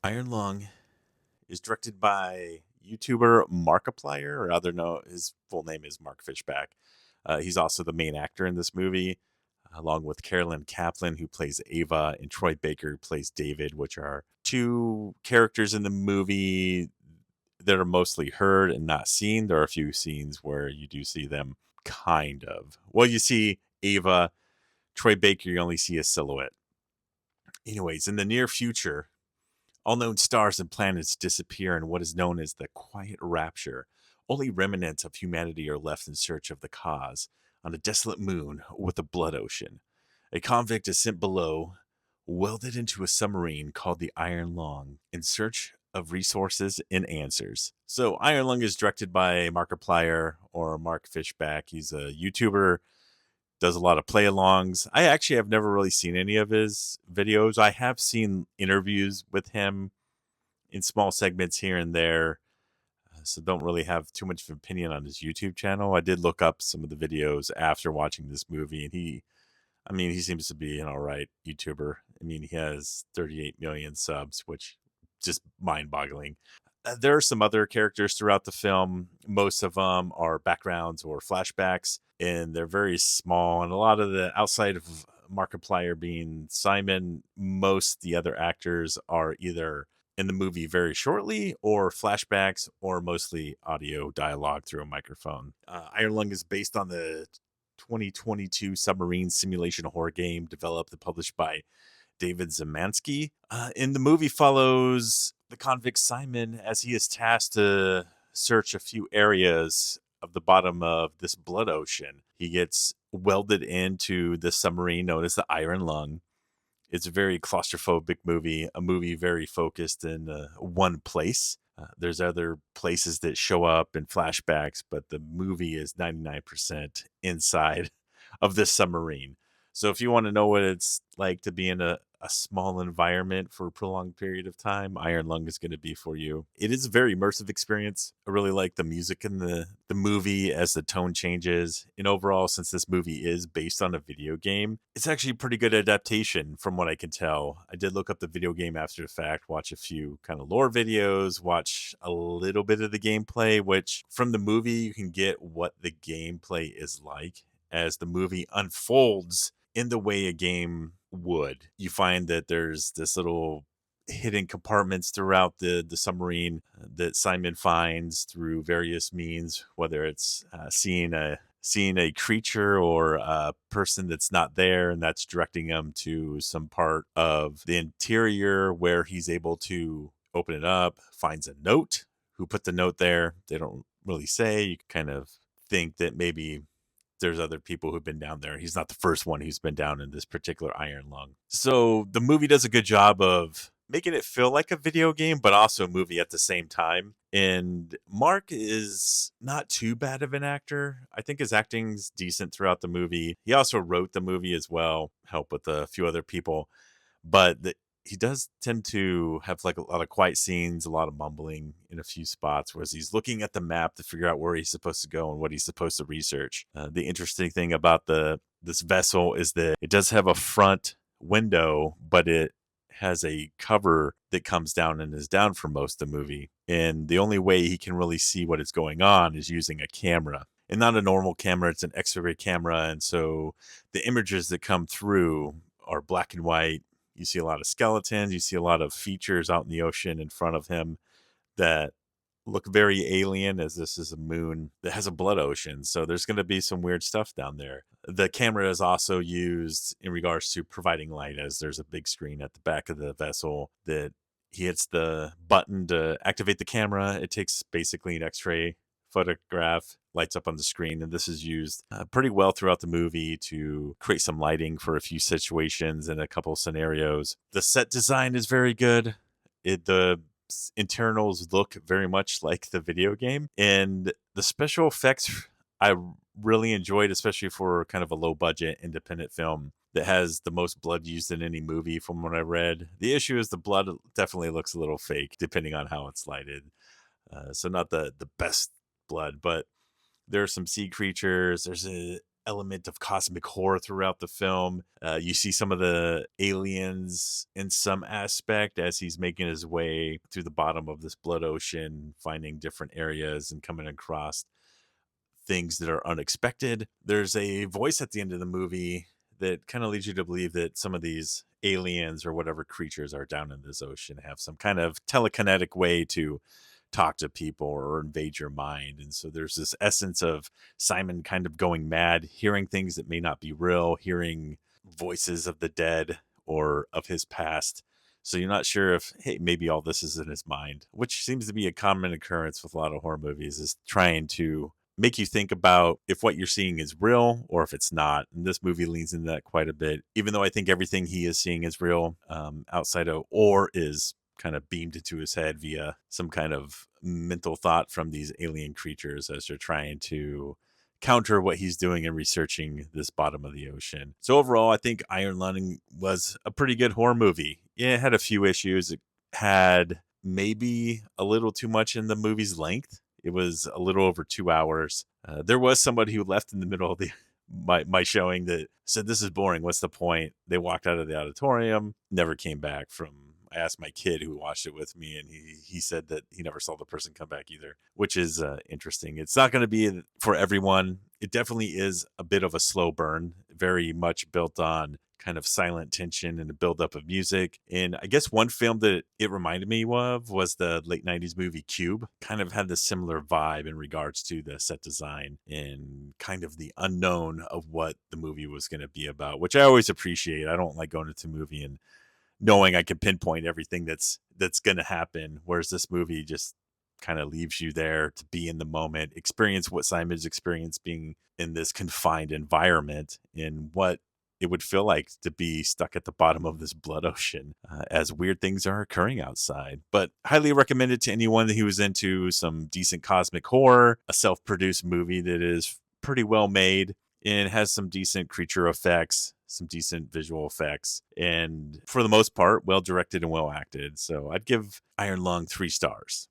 Iron Lung is directed by YouTuber Markiplier, or other know his full name is Mark Fishback. He's also the main actor in this movie, along with Carolyn Kaplan, who plays Ava, and Troy Baker, who plays David, which are two characters in the movie that are mostly heard and not seen. There are a few scenes where you do see them, kind of. Well, you see Ava. Troy Baker, you only see a silhouette. Anyways, in the near future, all known stars and planets disappear in what is known as the Quiet Rapture. Only remnants of humanity are left in search of the cause on a desolate moon with a blood ocean. A convict is sent below, welded into a submarine called the Iron Lung, in search of resources and answers. So, Iron Lung is directed by Markiplier or Mark Fishback. He's a YouTuber, does a lot of play alongs. I actually have never really seen any of his videos. I have seen interviews with him in small segments here and there. So don't really have too much of an opinion on his YouTube channel. I did look up some of the videos after watching this movie, and he seems to be an all right YouTuber. I mean, he has 38 million subs, which just mind-boggling. There are some other characters throughout the film. Most of them are backgrounds or flashbacks, and they're very small. And a lot of the outside of Markiplier being Simon, most the other actors are either in the movie very shortly or flashbacks or mostly audio dialogue through a microphone. Iron Lung is based on the 2022 submarine simulation horror game developed and published by David Zemansky. In the movie follows the convict Simon as he is tasked to search a few areas of the bottom of this blood ocean. He gets welded into the submarine known as the Iron Lung. It's a very claustrophobic movie, a movie very focused in one place. There's other places that show up in flashbacks, but the movie is 99% inside of this submarine. So if you want to know what it's like to be in a small environment for a prolonged period of time, Iron Lung is going to be for you. It is a very immersive experience. I really like the music in the movie as the tone changes. And overall, since this movie is based on a video game, it's actually a pretty good adaptation from what I can tell. I did look up the video game after the fact, watch a few kind of lore videos, watch a little bit of the gameplay, which from the movie, you can get what the gameplay is like as the movie unfolds in the way a game would. You find that there's this little hidden compartments throughout the submarine that Simon finds through various means, whether it's seeing a creature or a person that's not there, and that's directing him to some part of the interior where he's able to open it up, finds a note. Who put the note there? They don't really say. You kind of think that maybe there's other people who've been down there. He's not the first one who's been down in this particular Iron Lung. So the movie does a good job of making it feel like a video game, but also a movie at the same time. And Mark is not too bad of an actor. I think his acting's decent throughout the movie. He also wrote the movie as well, help with a few other people. But he does tend to have like a lot of quiet scenes, a lot of mumbling in a few spots, whereas he's looking at the map to figure out where he's supposed to go and what he's supposed to research. The interesting thing about this vessel is that it does have a front window, but it has a cover that comes down and is down for most of the movie. And the only way he can really see what is going on is using a camera. And not a normal camera, it's an X-ray camera. And so the images that come through are black and white. You see a lot of skeletons. You see a lot of features out in the ocean in front of him that look very alien, as this is a moon that has a blood ocean. So there's going to be some weird stuff down there. The camera is also used in regards to providing light, as there's a big screen at the back of the vessel that he hits the button to activate the camera. It takes basically an X-ray photograph, lights up on the screen, and this is used pretty well throughout the movie to create some lighting for a few situations and a couple of scenarios. The set design is very good. The internals look very much like the video game, and the special effects I really enjoyed, especially for kind of a low budget independent film that has the most blood used in any movie from what I read. The issue is the blood definitely looks a little fake depending on how it's lighted. So not the best blood, but there are some sea creatures. There's element of cosmic horror throughout the film. You see some of the aliens in some aspect as he's making his way through the bottom of this blood ocean, finding different areas and coming across things that are unexpected. There's a voice at the end of the movie that kind of leads you to believe that some of these aliens or whatever creatures are down in this ocean have some kind of telekinetic way to talk to people or invade your mind. And so there's this essence of Simon kind of going mad, hearing things that may not be real, hearing voices of the dead or of his past. So you're not sure if, hey, maybe all this is in his mind, which seems to be a common occurrence with a lot of horror movies, is trying to make you think about if what you're seeing is real or if it's not. And this movie leans into that quite a bit, even though I think everything he is seeing is real, outside of, or is kind of beamed into his head via some kind of mental thought from these alien creatures as they're trying to counter what he's doing and researching this bottom of the ocean. So overall, I think Iron Lung was a pretty good horror movie. Yeah, it had a few issues. It had maybe a little too much in the movie's length. It was a little over 2 hours. There was somebody who left in the middle of the my showing that said, "This is boring. What's the point?" They walked out of the auditorium, never came back from. I asked my kid who watched it with me, and he said that he never saw the person come back either, which is interesting. It's not going to be for everyone. It definitely is a bit of a slow burn, very much built on kind of silent tension and a buildup of music. And I guess one film that it reminded me of was the late 90s movie Cube. Kind of had this similar vibe in regards to the set design and kind of the unknown of what the movie was going to be about, which I always appreciate. I don't like going into a movie and knowing I can pinpoint everything that's going to happen, whereas this movie just kind of leaves you there to be in the moment, experience what Simon's experienced being in this confined environment, and what it would feel like to be stuck at the bottom of this blood ocean as weird things are occurring outside. But highly recommend it to anyone who is into some decent cosmic horror, a self-produced movie that is pretty well made and has some decent creature effects, some decent visual effects, and for the most part, well directed and well acted. So I'd give Iron Lung 3 stars.